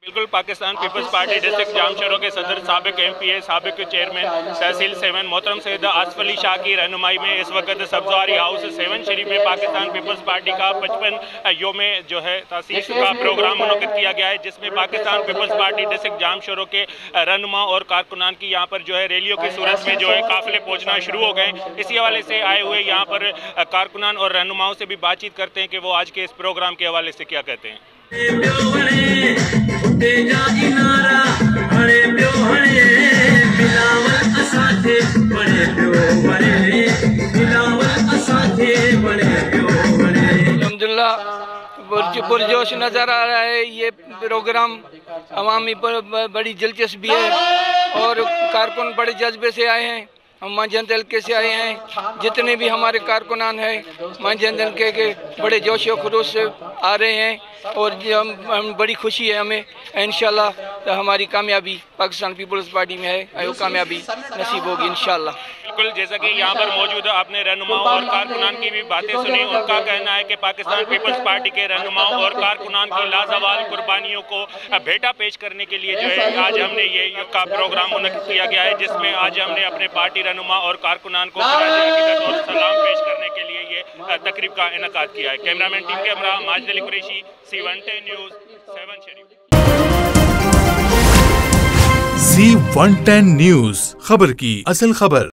बिल्कुल Pakistan peoples party district जामशोरों के सदर साबिक MPA साबिक चेयरमैन तहसील 7 मोहतरम सैयद आसिफ अली शाह की रहनुमाई में इस वक्त सब्ज़वारी हाउस 7 शरीफ में पाकिस्तान पीपल्स पार्टी का 55 योम जो है तासीस का प्रोग्राम मुनक़िद किया गया है, जिसमें पाकिस्तान पीपल्स पार्टी डिस्ट्रिक्ट जामशोरों के रहनुमा और कारकुनान की यहाँ पर जो है रैलियों की सूरत में जो है काफ़िले पहुँचना शुरू हो गए। इसी हवाले से आए हुए यहाँ पर कारकुनान और रहनुमाओं से भी बातचीत करते हैं कि वो आज के इस प्रोग्राम के हवाले से क्या कहते हैं। अल्हम्दुलिल्लाह पुरजोश नज़र आ रहा है। ये प्रोग्राम अवामी पर बड़ी दिलचस्पी है और कारकुन बड़े जज्बे से आए हैं। हम मांझंद हल्के से आए हैं। जितने भी हमारे कारकुनान हैं मांझंद हल्के के बड़े जोश व खरोश से आ रहे हैं और हम बड़ी खुशी है हमें। इंशाल्लाह हमारी कामयाबी पाकिस्तान पीपल्स पार्टी में है, वो कामयाबी नसीब होगी इंशाल्लाह। बिल्कुल, जैसा कि यहाँ पर मौजूद आपने रहनुमाओं और कारकुनान की भी बातें सुनी। उनका कहना है कि पाकिस्तान पीपल्स पार्टी के रहनुमाओं और कारकुनान की लाजवाल कुर्बानियों को भेंटा पेश करने के लिए जो है आज हमने ये का प्रोग्राम मुनक़िद किया गया है, जिसमें आज हमने अपने पार्टी रहनुमा और कारकुनान को खिराज और सलाम पेश करने के लिए ये तकरीब का इनेकाद किया है। कैमरामैन टीम के हमरा माजिद अली कुरैशी, C110 न्यूज़ 7 शरीफ। C110 न्यूज़, खबर की असल खबर।